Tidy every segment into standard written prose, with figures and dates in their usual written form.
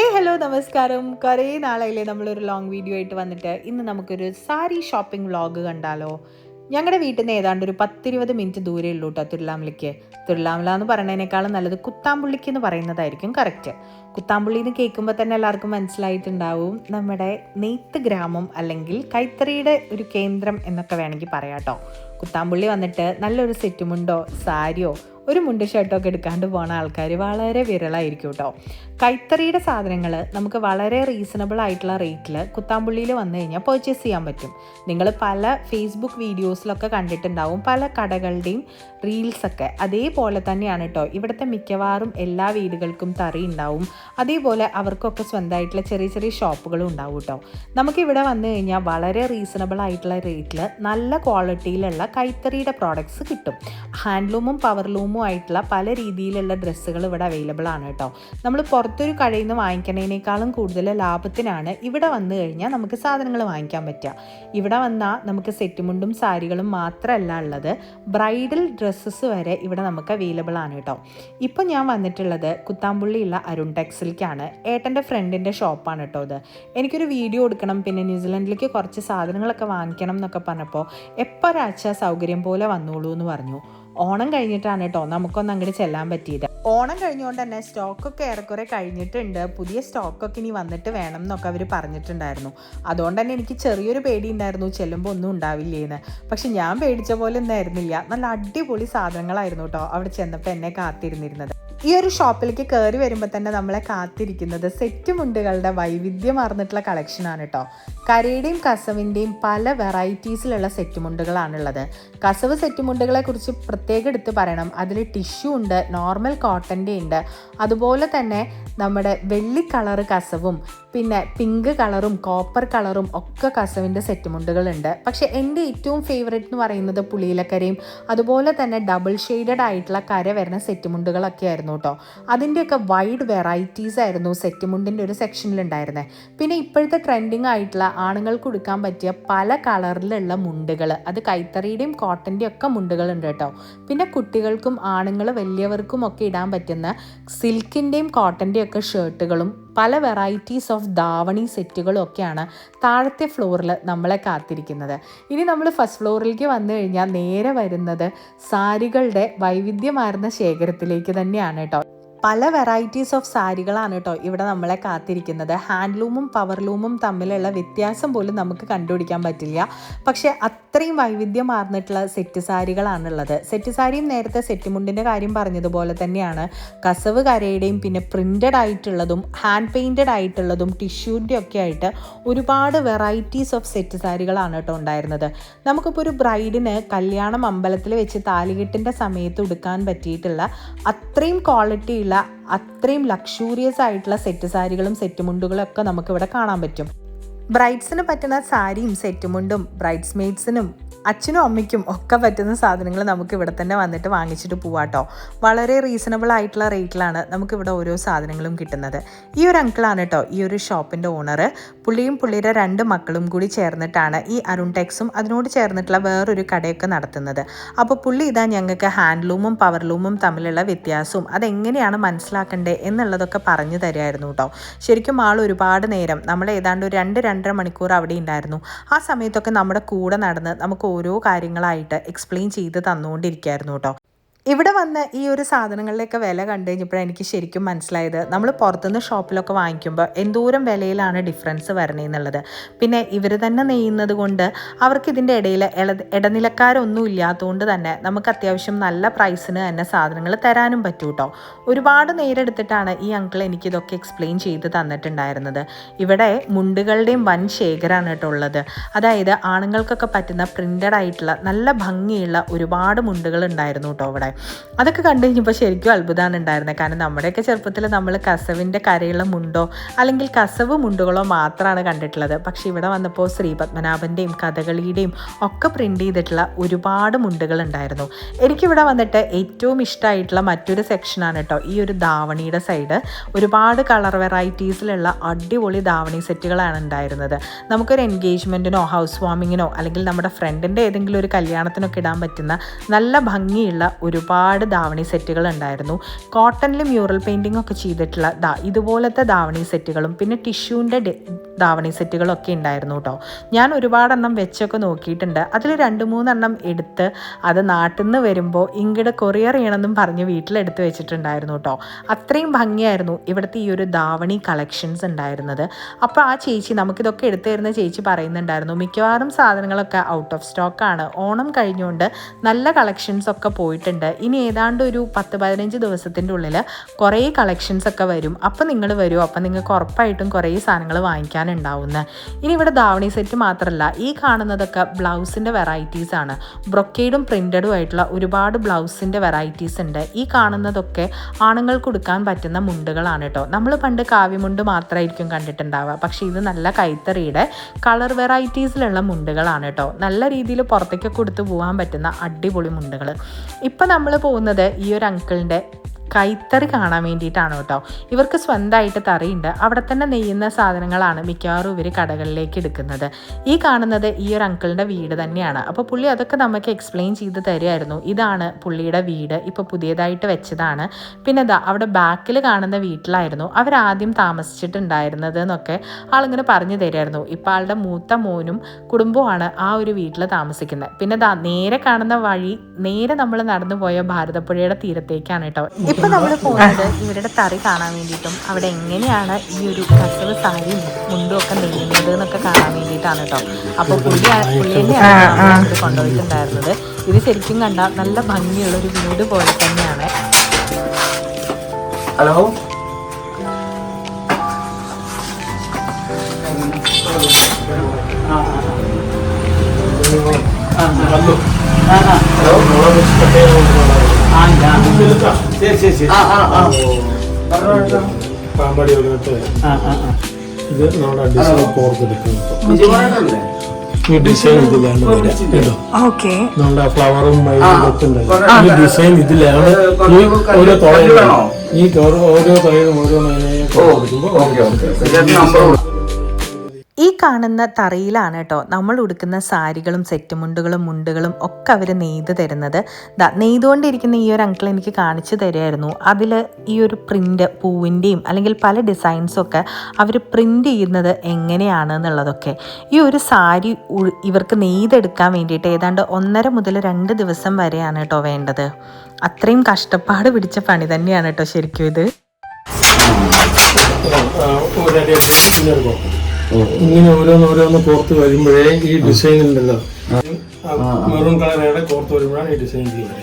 Hello നമസ്കാരം. കുറേ നാളായില്ലേ നമ്മളൊരു ലോങ് വീഡിയോ ആയിട്ട് വന്നിട്ട്. ഇന്ന് നമുക്കൊരു സാരി ഷോപ്പിംഗ് വ്ളോഗ് കണ്ടാലോ? ഞങ്ങളുടെ വീട്ടിൽ നിന്ന് ഏതാണ്ട് ഒരു 10-20 മിനിറ്റ് ദൂരേ ഉള്ളൂ കേട്ടോ തിരുവല്ലാമലയ്ക്ക്. തിരുവല്ലാമല എന്ന് പറയുന്നതിനേക്കാളും നല്ലത് കുത്താമ്പുള്ളിക്ക് എന്ന് പറയുന്നതായിരിക്കും കറക്റ്റ്. കുത്താമ്പുള്ളി എന്ന് കേൾക്കുമ്പോൾ തന്നെ എല്ലാവർക്കും മനസ്സിലായിട്ടുണ്ടാവും നമ്മുടെ നെയ്ത്ത് ഗ്രാമം അല്ലെങ്കിൽ കൈത്തറിയുടെ ഒരു കേന്ദ്രം എന്നൊക്കെ വേണമെങ്കിൽ പറയാം കേട്ടോ. കുത്താമ്പുള്ളി വന്നിട്ട് നല്ലൊരു സെറ്റുമുണ്ടോ സാരിയോ ഒരു മുണ്ട് ഷർട്ടൊക്കെ എടുക്കാണ്ട് പോകുന്ന ആൾക്കാർ വളരെ വിരളായിരിക്കും കേട്ടോ. കൈത്തറിയുടെ സാധനങ്ങൾ നമുക്ക് വളരെ റീസണബിൾ ആയിട്ടുള്ള റേറ്റിൽ കുത്താമ്പുള്ളിയിൽ വന്നു കഴിഞ്ഞാൽ പർച്ചേസ് ചെയ്യാൻ പറ്റും. നിങ്ങൾ പല ഫേസ്ബുക്ക് വീഡിയോസിലൊക്കെ കണ്ടിട്ടുണ്ടാവും പല കടകളുടെയും റീൽസൊക്കെ. അതേപോലെ തന്നെയാണ് കേട്ടോ ഇവിടുത്തെ മിക്കവാറും എല്ലാ വീടുകൾക്കും തറി ഉണ്ടാവും. അതേപോലെ അവർക്കൊക്കെ സ്വന്തമായിട്ടുള്ള ചെറിയ ചെറിയ ഷോപ്പുകളും ഉണ്ടാവും കേട്ടോ. നമുക്കിവിടെ വന്നു കഴിഞ്ഞാൽ വളരെ റീസണബിൾ ആയിട്ടുള്ള റേറ്റിൽ നല്ല ക്വാളിറ്റിയിലുള്ള കൈത്തറിയുടെ പ്രോഡക്ട്സ് കിട്ടും. ഹാൻഡ്ലൂമും പവർലൂമും ആയിട്ടുള്ള പല രീതിയിലുള്ള ഡ്രസ്സുകൾ ഇവിടെ അവൈലബിൾ ആണ് കേട്ടോ. നമ്മൾ പുറത്തൊരു കടയിൽ നിന്ന് വാങ്ങിക്കുന്നതിനേക്കാളും കൂടുതൽ ലാഭത്തിനാണ് ഇവിടെ വന്നു കഴിഞ്ഞാൽ നമുക്ക് സാധനങ്ങൾ വാങ്ങിക്കാൻ പറ്റുക. ഇവിടെ വന്നാൽ നമുക്ക് സെറ്റുമുണ്ടും സാരികളും മാത്രമല്ല ഉള്ളത്, ബ്രൈഡൽ ഡ്രസ്സസ് വരെ ഇവിടെ നമുക്ക് അവൈലബിൾ ആണ് കേട്ടോ. ഇപ്പം ഞാൻ വന്നിട്ടുള്ളത് കുത്താമ്പുള്ളിയുള്ള അരുൺ ടെക്സിലേക്കാണ്. ഏട്ടൻ്റെ ഫ്രണ്ടിൻ്റെ ഷോപ്പാണ് കേട്ടോ ഇത്. എനിക്കൊരു വീഡിയോ എടുക്കണം, പിന്നെ ന്യൂസിലൻഡിലേക്ക് കുറച്ച് സാധനങ്ങളൊക്കെ വാങ്ങിക്കണം എന്നൊക്കെ പറഞ്ഞപ്പോൾ എപ്പോൾ ഒരാഴ്ച സൗകര്യം പോലെ വന്നോളൂ എന്ന് പറഞ്ഞു. ഓണം കഴിഞ്ഞിട്ടാണ് കേട്ടോ നമുക്കൊന്ന് അങ്ങോട്ട് ചെല്ലാൻ പറ്റിയത്. ഓണം കഴിഞ്ഞുകൊണ്ട് തന്നെ സ്റ്റോക്കൊക്കെ ഏറെക്കുറെ കഴിഞ്ഞിട്ടുണ്ട്. പുതിയ സ്റ്റോക്കൊക്കെ ഇനി വന്നിട്ട് വേണം എന്നൊക്കെ അവർ പറഞ്ഞിട്ടുണ്ടായിരുന്നു. അതുകൊണ്ട് തന്നെ എനിക്ക് ചെറിയൊരു പേടി ഉണ്ടായിരുന്നു ചെല്ലുമ്പോൾ ഒന്നും ഉണ്ടാവില്ലേന്ന്. പക്ഷെ ഞാൻ പേടിച്ച പോലെ ഒന്നും ആയിരുന്നില്ല. നല്ല അടിപൊളി സാധനങ്ങളായിരുന്നു കേട്ടോ അവിടെ ചെന്നപ്പോൾ എന്നെ കാത്തിരുന്നിരുന്നത്. ഈ ഒരു ഷോപ്പിലേക്ക് കയറി വരുമ്പോൾ തന്നെ നമ്മളെ കാത്തിരിക്കുന്നത് സെറ്റ് മുണ്ടുകളുടെ വൈവിധ്യമാർന്നിട്ടുള്ള കളക്ഷനാണ് കേട്ടോ. കരയുടെയും കസവിൻ്റെയും പല വെറൈറ്റീസിലുള്ള സെറ്റ് മുണ്ടുകളാണുള്ളത്. കസവ് സെറ്റ് മുണ്ടുകളെ കുറിച്ച് പ്രത്യേകം എടുത്ത് പറയണം. അതിൽ ടിഷ്യൂ ഉണ്ട്, നോർമൽ കോട്ടൻ്റെ ഉണ്ട്, അതുപോലെ തന്നെ നമ്മുടെ വെള്ളി കളറ് കസവും പിന്നെ പിങ്ക് കളറും കോപ്പർ കളറും ഒക്കെ കസവിൻ്റെ സെറ്റ് മുണ്ടുകളുണ്ട്. പക്ഷേ എൻ്റെ ഏറ്റവും ഫേവറേറ്റ് എന്ന് പറയുന്നത് പുളിയിലക്കരയും അതുപോലെ തന്നെ ഡബിൾ ഷെയ്ഡഡ് ആയിട്ടുള്ള കര വരുന്ന സെറ്റ് മുണ്ടുകളൊക്കെ ആയിരുന്നു കേട്ടോ. അതിൻ്റെയൊക്കെ വൈഡ് വെറൈറ്റീസ് ആയിരുന്നു സെറ്റ് മുണ്ടിൻ്റെ ഒരു സെക്ഷനിലുണ്ടായിരുന്നത്. പിന്നെ ഇപ്പോഴത്തെ ട്രെൻഡിങ് ആയിട്ടുള്ള ആണുങ്ങൾക്ക് ഉടുക്കാൻ പറ്റിയ പല കളറിലുള്ള മുണ്ടുകൾ, അത് കൈത്തറിയുടെയും കോട്ടൻ്റെയും ഒക്കെ മുണ്ടുകളുണ്ട് കേട്ടോ. പിന്നെ കുട്ടികൾക്കും ആണുങ്ങൾ വലിയവർക്കും ഒക്കെ ഇടാൻ പറ്റുന്ന സിൽക്കിൻ്റെയും കോട്ടൻ്റെയും ഒക്കെ ഷർട്ടുകളും പല വെറൈറ്റീസ് ഓഫ് ധാവണി സെറ്റുകളും ഒക്കെയാണ് താഴത്തെ ഫ്ലോറിൽ നമ്മളെ കാത്തിരിക്കുന്നത്. ഇനി നമ്മൾ ഫസ്റ്റ് ഫ്ലോറിലേക്ക് വന്നു കഴിഞ്ഞാൽ നേരെ വരുന്നത് സാരികളുടെ വൈവിധ്യമാർന്ന ശേഖരത്തിലേക്ക് തന്നെയാണ് കേട്ടോ. പല വെറൈറ്റീസ് ഓഫ് സാരികളാണ് കേട്ടോ ഇവിടെ നമ്മളെ കാത്തിരിക്കുന്നത്. ഹാൻഡ്ലൂമും പവർലൂമും തമ്മിലുള്ള വ്യത്യാസം പോലും നമുക്ക് കണ്ടുപിടിക്കാൻ പറ്റില്ല. പക്ഷേ അത്രയും വൈവിധ്യമാർന്നിട്ടുള്ള സെറ്റ് സാരികളാണുള്ളത്. സെറ്റ് സാരിയും നേരത്തെ സെറ്റ് മുണ്ടിൻ്റെ കാര്യം പറഞ്ഞതുപോലെ തന്നെയാണ് കസവ് കരയുടെയും പിന്നെ പ്രിൻ്റഡ് ആയിട്ടുള്ളതും ഹാൻഡ് പെയിൻറ്റഡ് ആയിട്ടുള്ളതും ടിഷ്യൂൻ്റെ ഒക്കെ ആയിട്ട് ഒരുപാട് വെറൈറ്റീസ് ഓഫ് സെറ്റ് സാരികളാണ് കേട്ടോ ഉണ്ടായിരുന്നത്. നമുക്കിപ്പോൾ ഒരു ബ്രൈഡിന് കല്യാണം അമ്പലത്തിൽ വെച്ച് താലികെട്ടിൻ്റെ സമയത്ത് ഉടുക്കാൻ പറ്റിയിട്ടുള്ള അത്രയും ക്വാളിറ്റി അത്രയും ലക്ഷൂറിയസ് ആയിട്ടുള്ള സെറ്റ് സാരികളും സെറ്റ് മുണ്ടുകളും ഒക്കെ നമുക്കിവിടെ കാണാൻ പറ്റും. ബ്രൈഡ്സിന് പറ്റുന്ന സാരിയും സെറ്റ് മുണ്ടും ബ്രൈഡ്സ് മെയ്ഡ്സിനും അച്ഛനും അമ്മയ്ക്കും ഒക്കെ പറ്റുന്ന സാധനങ്ങൾ നമുക്ക് ഇവിടെ തന്നെ വന്നിട്ട് വാങ്ങിച്ചിട്ട് പോവാട്ടോ. വളരെ റീസണബിൾ ആയിട്ടുള്ള റേറ്റിലാണ് നമുക്കിവിടെ ഓരോ സാധനങ്ങളും കിട്ടുന്നത്. ഈ ഒരു അങ്കിളാണ് കേട്ടോ ഈ ഒരു ഷോപ്പിൻ്റെ ഓണർ. പുള്ളിയും പുള്ളിയുടെ 2 മക്കളും കൂടി ചേർന്നിട്ടാണ് ഈ അരുൺ ടെക്സും അതിനോട് ചേർന്നിട്ടുള്ള വേറൊരു കടയൊക്കെ നടത്തുന്നത്. അപ്പോൾ പുള്ളി ഇതാ ഞങ്ങൾക്ക് ഹാൻഡ്ലൂമും പവർലൂമും തമ്മിലുള്ള വ്യത്യാസവും അതെങ്ങനെയാണ് മനസ്സിലാക്കേണ്ടത് എന്നുള്ളതൊക്കെ പറഞ്ഞു തരുമായിരുന്നു കേട്ടോ. ശരിക്കും ആൾ ഒരുപാട് നേരം നമ്മൾ ഏതാണ്ട് ഒരു 2-2.5 മണിക്കൂർ അവിടെ ഉണ്ടായിരുന്നു. ആ സമയത്തൊക്കെ നമ്മുടെ കൂടെ നടന്ന് നമുക്ക് ഓരോ കാര്യങ്ങളായിട്ട് എക്സ്പ്ലെയിൻ ചെയ്ത് തന്നുകൊണ്ടിരിക്കുകയായിരുന്നു കേട്ടോ. ഇവിടെ വന്ന് ഈ ഒരു സാധനങ്ങളിലൊക്കെ വില കണ്ടു കഴിഞ്ഞപ്പോഴാണ് എനിക്ക് ശരിക്കും മനസ്സിലായത് നമ്മൾ പുറത്തുനിന്ന് ഷോപ്പിലൊക്കെ വാങ്ങിക്കുമ്പോൾ എന്തോരം വിലയിലാണ് ഡിഫറൻസ് വരണേന്നുള്ളത്. പിന്നെ ഇവർ തന്നെ നെയ്യുന്നത് കൊണ്ട് അവർക്ക് ഇതിൻ്റെ ഇടയിൽ ഇടനിലക്കാരൊന്നും ഇല്ലാത്തതുകൊണ്ട് തന്നെ നമുക്ക് അത്യാവശ്യം നല്ല പ്രൈസിന് തന്നെ സാധനങ്ങൾ തരാനും പറ്റും കേട്ടോ. ഒരുപാട് നേരെടുത്തിട്ടാണ് ഈ അങ്കിൾ എനിക്കിതൊക്കെ എക്സ്പ്ലെയിൻ ചെയ്ത് തന്നിട്ടുണ്ടായിരുന്നത്. ഇവിടെ മുണ്ടുകളുടെയും വൻ ശേഖരമാണ് കേട്ടോ ഉള്ളത്. അതായത് ആണുങ്ങൾക്കൊക്കെ പറ്റുന്ന പ്രിൻ്റഡ് ആയിട്ടുള്ള നല്ല ഭംഗിയുള്ള ഒരുപാട് മുണ്ടുകൾ ഉണ്ടായിരുന്നു കേട്ടോ ഇവിടെ. അതൊക്കെ കണ്ടു കഴിഞ്ഞപ്പോൾ ശരിക്കും അത്ഭുതമാണ് ഉണ്ടായിരുന്നത്. കാരണം നമ്മുടെയൊക്കെ ചെറുപ്പത്തിൽ നമ്മൾ കസവിൻ്റെ കരയുള്ള മുണ്ടോ അല്ലെങ്കിൽ കസവ് മുണ്ടുകളോ മാത്രമാണ് കണ്ടിട്ടുള്ളത്. പക്ഷേ ഇവിടെ വന്നപ്പോൾ ശ്രീ പത്മനാഭൻ്റെയും കഥകളിയുടെയും ഒക്കെ പ്രിൻ്റ് ചെയ്തിട്ടുള്ള ഒരുപാട് മുണ്ടുകൾ ഉണ്ടായിരുന്നു. എനിക്കിവിടെ വന്നിട്ട് ഏറ്റവും ഇഷ്ടമായിട്ടുള്ള മറ്റൊരു സെക്ഷനാണ് കേട്ടോ ഈ ഒരു ധാവണിയുടെ സൈഡ്. ഒരുപാട് കളർ വെറൈറ്റീസിലുള്ള അടിപൊളി ധാവണി സെറ്റുകളാണ് ഉണ്ടായിരുന്നത്. നമുക്കൊരു എൻഗേജ്മെൻറ്റിനോ ഹൗസ് വാമിങ്ങിനോ അല്ലെങ്കിൽ നമ്മുടെ ഫ്രണ്ടിൻ്റെ ഏതെങ്കിലും ഒരു കല്യാണത്തിനൊക്കെ ഇടാൻ പറ്റുന്ന നല്ല ഭംഗിയുള്ള ഒരു ഒരുപാട് ധാവണി സെറ്റുകൾ ഉണ്ടായിരുന്നു. കോട്ടണിൽ മ്യൂറൽ പെയിൻറ്റിംഗ് ഒക്കെ ചെയ്തിട്ടുള്ള ഇതുപോലത്തെ ധാവണി സെറ്റുകളും പിന്നെ ടിഷ്യൂവിൻ്റെ ധാവണി സെറ്റുകളൊക്കെ ഉണ്ടായിരുന്നു കേട്ടോ. ഞാൻ ഒരുപാടെണ്ണം വെച്ചൊക്കെ നോക്കിയിട്ടുണ്ട്. അതിൽ 2-3 എടുത്ത് അത് നാട്ടിൽ നിന്ന് വരുമ്പോൾ ഇങ്ങോട്ട് കൊറിയർ ചെയ്യണമെന്നും പറഞ്ഞ് വീട്ടിലെടുത്ത് വെച്ചിട്ടുണ്ടായിരുന്നു കേട്ടോ. അത്രയും ഭംഗിയായിരുന്നു ഇവിടുത്തെ ഈ ഒരു ധാവണി കളക്ഷൻസ് ഉണ്ടായിരുന്നത്. അപ്പോൾ ആ ചേച്ചി, നമുക്കിതൊക്കെ എടുത്തു തരുന്ന ചേച്ചി പറയുന്നുണ്ടായിരുന്നു, മിക്കവാറും സാധനങ്ങളൊക്കെ ഔട്ട് ഓഫ് സ്റ്റോക്കാണ്, ഓണം കഴിഞ്ഞുകൊണ്ട് നല്ല കളക്ഷൻസ് ഒക്കെ പോയിട്ടുണ്ട്, ഇനി ഏതാണ്ട് ഒരു 10-15 ദിവസത്തിൻ്റെ ഉള്ളിൽ കുറേ കളക്ഷൻസ് ഒക്കെ വരും, അപ്പോൾ നിങ്ങൾ വരും, അപ്പോൾ നിങ്ങൾക്ക് ഉറപ്പായിട്ടും കുറേ സാധനങ്ങൾ വാങ്ങിക്കാനുണ്ടാവുന്ന. ഇനി ഇവിടെ ധാവണി സെറ്റ് മാത്രമല്ല, ഈ കാണുന്നതൊക്കെ ബ്ലൗസിൻ്റെ വെറൈറ്റീസ് ആണ്. ബ്രൊക്കേഡും പ്രിൻ്റഡും ആയിട്ടുള്ള ഒരുപാട് ബ്ലൗസിൻ്റെ വെറൈറ്റീസ് ഉണ്ട്. ഈ കാണുന്നതൊക്കെ ആണുങ്ങൾക്ക് കൊടുക്കാൻ പറ്റുന്ന മുണ്ടുകളാണ് കേട്ടോ. നമ്മൾ പണ്ട് കാവ്യമുണ്ട് മാത്രമായിരിക്കും കണ്ടിട്ടുണ്ടാവുക, പക്ഷേ ഇത് നല്ല കൈത്തറിയുടെ കളർ വെറൈറ്റീസിലുള്ള മുണ്ടുകളാണ് കേട്ടോ. നല്ല രീതിയിൽ പുറത്തേക്ക് കൊടുത്തു പോകാൻ പറ്റുന്ന അടിപൊളി മുണ്ടുകൾ. ഇപ്പം നമ്മൾ പോകുന്നത് ഈ ഒരു അങ്കിളിൻ്റെ കൈത്തറി കാണാൻ വേണ്ടിയിട്ടാണ് കേട്ടോ. ഇവർക്ക് സ്വന്തമായിട്ട് തറിയുണ്ട്. അവിടെ തന്നെ നെയ്യുന്ന സാധനങ്ങളാണ് മിക്കവാറും ഇവർ കടകളിലേക്ക് എടുക്കുന്നത്. ഈ കാണുന്നത് ഈ ഒരു അങ്കിളിൻ്റെ വീട് തന്നെയാണ്. അപ്പോൾ പുള്ളി അതൊക്കെ നമുക്ക് എക്സ്പ്ലെയിൻ ചെയ്ത് തരുമായിരുന്നു. ഇതാണ് പുള്ളിയുടെ വീട്, ഇപ്പോൾ പുതിയതായിട്ട് വെച്ചതാണ്. പിന്നെ അവിടെ ബാക്കിൽ കാണുന്ന വീട്ടിലായിരുന്നു അവരാദ്യം താമസിച്ചിട്ടുണ്ടായിരുന്നത് എന്നൊക്കെ ആളിങ്ങനെ പറഞ്ഞു തരുമായിരുന്നു. ഇപ്പോൾ ആളുടെ മൂത്ത മോനും കുടുംബവുമാണ് ആ ഒരു വീട്ടിൽ താമസിക്കുന്നത്. പിന്നെ നേരെ കാണുന്ന വഴി നേരെ നമ്മൾ നടന്നു പോയ ഭാരതപ്പുഴയുടെ തീരത്തേക്കാണ് കേട്ടോ. ഇപ്പം നമ്മൾ പോകുന്നത് ഇവരുടെ തറി കാണാൻ വേണ്ടിയിട്ടും അവിടെ എങ്ങനെയാണ് ഈ ഒരു കസവ് സാരിയും മുണ്ടും ഒക്കെ നെയ്യുന്നത് എന്നൊക്കെ കാണാൻ വേണ്ടിയിട്ടാണ് കേട്ടോ. അപ്പോൾ പുള്ളി തന്നെയാണ് കൊണ്ടുപോയിട്ടുണ്ടായിരുന്നത്. ഇത് ശരിക്കും കണ്ടാൽ നല്ല ഭംഗിയുള്ളൊരു വീട് പോലെ തന്നെയാണ്. ഹലോ, പാമ്പാടി വന്നിട്ട് ഇത് നമ്മുടെ ഡിസൈൻ കോർത്തെടുക്കുന്നത്. ഈ ഡിസൈൻ ഇതിലാണ് നമ്മുടെ ഫ്ലവറും മയിലൊക്കെ ഉണ്ടായി. ഈ ഡിസൈൻ ഇതിലാണ്. ഈ ഓരോ തുഴയിലാണോ ഈ ഓരോ തുഴയും ഓരോ മൈനയും കൊടുക്കുമ്പോൾ ഈ കാണുന്ന തറയിലാണ് കേട്ടോ നമ്മൾ ഉടുക്കുന്ന സാരികളും സെറ്റുമുണ്ടുകളും മുണ്ടുകളും ഒക്കെ അവർ നെയ്ത് തരുന്നത്. നെയ്തുകൊണ്ടിരിക്കുന്ന ഈ ഒരു അങ്കിൾ എനിക്ക് കാണിച്ചു തരുമായിരുന്നു. അതിൽ ഈ ഒരു പ്രിൻ്റ് പൂവിൻ്റെയും അല്ലെങ്കിൽ പല ഡിസൈൻസൊക്കെ അവർ പ്രിൻ്റ് ചെയ്യുന്നത് എങ്ങനെയാണ് എന്നുള്ളതൊക്കെ. ഈ ഒരു സാരി ഇവർക്ക് നെയ്തെടുക്കാൻ വേണ്ടിയിട്ട് ഏതാണ്ട് 1.5 മുതൽ 2 ദിവസം വരെയാണ് കേട്ടോ വേണ്ടത്. അത്രയും കഷ്ടപ്പാട് പിടിച്ച പണി തന്നെയാണ് കേട്ടോ ശരിക്കും ഇത്. ഇങ്ങനെ ഓരോന്ന് കോർത്ത് വരുമ്പോഴേ ഈ ഡിസൈൻ ഉണ്ടല്ലോ, മെറൂൺ കളറുടെ കോർത്ത് വരുമ്പോഴാണ് ഈ ഡിസൈൻ ചെയ്യുന്നത്.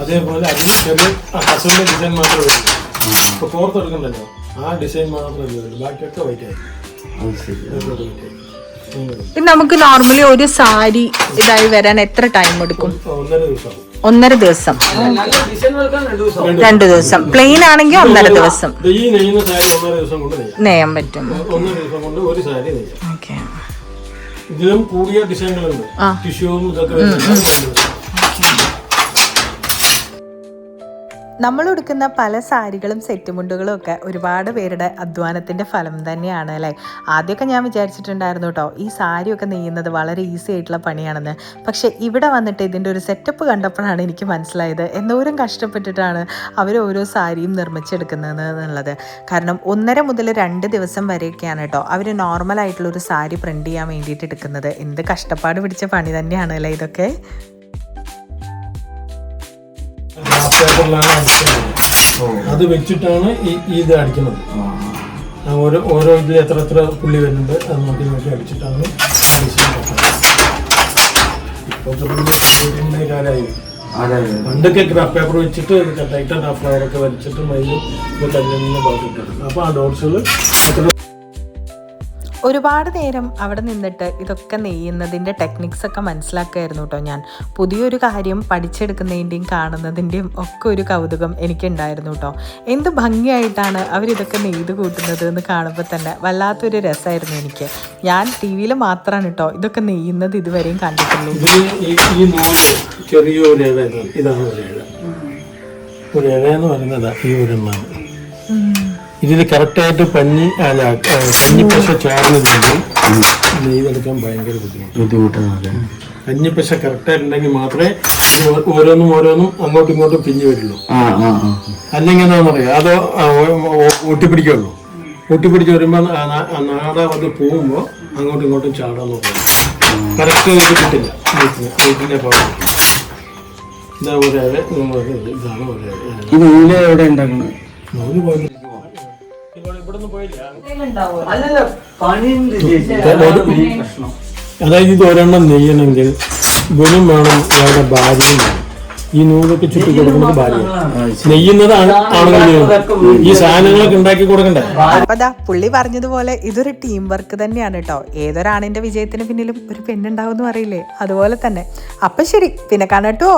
അതേപോലെ അതിന് ചെറിയ ഹസലിന്റെ ഡിസൈൻ മാത്രമേ വരും. ഇപ്പൊ കോർത്തെടുക്കണ്ടല്ലോ, ആ ഡിസൈൻ മാത്രമേ വരും, ബാക്കിയൊക്കെ വൈറ്റ് ആയിരിക്കും. പിന്നെ നമുക്ക് നോർമലി ഒരു സാരി ഇതായി വരാൻ എത്ര ടൈം എടുക്കും? 1.5 ദിവസം. 2 ദിവസം. പ്ലെയിൻ ആണെങ്കിൽ 1.5 ദിവസം ഈ നെയ്യുന്ന സാരി 1.5 ദിവസം കൊണ്ട് നെയ്യാൻ പറ്റും. 1 ദിവസം കൊണ്ട് ഒരു സാരി നെയ്യാം. ഇതിലും കൂടിയ ഡിസൈനുകളുണ്ട്, ടിഷ്യൂവും ഇതൊക്കെ വരുന്നത്. നമ്മൾ ഉടുക്കുന്ന പല സാരികളും സെറ്റുമുണ്ടുകളും ഒക്കെ ഒരുപാട് പേരുടെ അധ്വാനത്തിൻ്റെ ഫലം തന്നെയാണ് അല്ലേ. ആദ്യമൊക്കെ ഞാൻ വിചാരിച്ചിട്ടുണ്ടായിരുന്നു കേട്ടോ ഈ സാരിയൊക്കെ നെയ്യുന്നത് വളരെ ഈസി ആയിട്ടുള്ള പണിയാണെന്ന്. പക്ഷേ ഇവിടെ വന്നിട്ട് ഇതിൻ്റെ ഒരു സെറ്റപ്പ് കണ്ടപ്പോഴാണ് എനിക്ക് മനസ്സിലായത് എന്തോരം കഷ്ടപ്പെട്ടിട്ടാണ് അവർ ഓരോ സാരിയും നിർമ്മിച്ചെടുക്കുന്നത് എന്നുള്ളത്. കാരണം 1.5 മുതൽ 2 ദിവസം വരെയൊക്കെയാണ് കേട്ടോ അവർ നോർമലായിട്ടുള്ളൊരു സാരി പ്രിൻ്റ് ചെയ്യാൻ വേണ്ടിയിട്ട് എടുക്കുന്നത്. എന്ത് കഷ്ടപ്പാട് പിടിച്ച പണി തന്നെയാണ് അല്ലേ ഇതൊക്കെ. പേപ്പറിലാണ് അടിക്കുന്നത്. അത് വെച്ചിട്ടാണ് ഇത് അടിക്കുന്നത്. ഓരോ ഇതിൽ എത്ര പുള്ളി വരുന്നുണ്ട് അത് നോക്കി അടിച്ചിട്ടാണ് ഇപ്പോൾ കാലമായി. പണ്ടൊക്കെ ക്രാഫ്റ്റ് പേപ്പർ വെച്ചിട്ട് ടൈറ്റൻ ആ ഫ്ലവറൊക്കെ വരച്ചിട്ട് മയിലും കല്ലിന് ബാക്കിയിട്ടുണ്ട്. അപ്പോൾ ആ ഡോട്ട്സുകൾ ഒരുപാട് നേരം അവിടെ നിന്നിട്ട് ഇതൊക്കെ നെയ്യുന്നതിൻ്റെ ടെക്നിക്സൊക്കെ മനസ്സിലാക്കുമായിരുന്നു കേട്ടോ ഞാൻ. പുതിയൊരു കാര്യം പഠിച്ചെടുക്കുന്നതിൻ്റെയും കാണുന്നതിൻ്റെയും ഒക്കെ ഒരു കൗതുകം എനിക്കുണ്ടായിരുന്നു കേട്ടോ. എന്ത് ഭംഗിയായിട്ടാണ് അവരിതൊക്കെ നെയ്ത് കൂട്ടുന്നത് എന്ന് കാണുമ്പോൾ തന്നെ വല്ലാത്തൊരു രസമായിരുന്നു എനിക്ക്. ഞാൻ ടി വിയിൽ മാത്രമാണ് കേട്ടോ ഇതൊക്കെ നെയ്യുന്നത് ഇതുവരെയും കണ്ടിട്ടുള്ളൂ. ഈ നൂല് ചെറിയൊരു ഇതാണ് ഒരു ഇഴ എന്ന് പറയുന്നത്. ഈ ഒരെണ്ണമാണ് ഇതിൽ കറക്റ്റായിട്ട് കഞ്ഞിപ്പശ ചേർന്നില്ലെങ്കിൽ നെയ്തെടുക്കാൻ ഭയങ്കര ബുദ്ധിമുട്ടാണ്. കഞ്ഞിപ്പശ കറക്റ്റായിട്ടുണ്ടെങ്കിൽ മാത്രമേ ഇത് ഓരോന്നും അങ്ങോട്ടും ഇങ്ങോട്ടും പിഞ്ഞു വരുള്ളൂ. അല്ലെങ്കിൽ എന്താണെന്ന് പറയാം, അതോ ഒട്ടിപ്പിടിക്കുള്ളൂ. ഒട്ടിപ്പിടിച്ച് വരുമ്പോൾ നാട അത് പോകുമ്പോൾ അങ്ങോട്ടും ഇങ്ങോട്ടും ചാടാൻ നോക്കണം. കറക്റ്റ് ഇത് കിട്ടില്ല. നെയ്റ്റിൻ്റെ പവർ ഇതാ ഒരേ ഇതാണ് ഒരേ ഈ നൂല് എവിടെ ഉണ്ടാക്കുന്നത്? നൂല് പോയി അതായത് ഇത് ഒരെണ്ണം നെയ്യണമെങ്കിൽ ഇവനും വേണം, ഇയാളുടെ ഭാര്യയും വേണം. ഈ നൂലൊക്കെ ചുറ്റി കൊടുക്കുന്നത് ഭാര്യ, നെയ്യുന്നത് ആണുങ്ങൾ. ഈ സാധനങ്ങളൊക്കെ ഉണ്ടാക്കി കൊടുക്കണ്ടേ? അപ്പൊ ദാ പുള്ളി പറഞ്ഞതുപോലെ ഇതൊരു ടീം വർക്ക് തന്നെയാണ് കേട്ടോ. ഏതൊരാണിന്റെ വിജയത്തിന് പിന്നിലും ഒരു പെണ്ണുണ്ടാവും എന്ന് പറയില്ലേ, അതുപോലെ തന്നെ. അപ്പൊ ശരി, പിന്നെ കാണട്ടോ.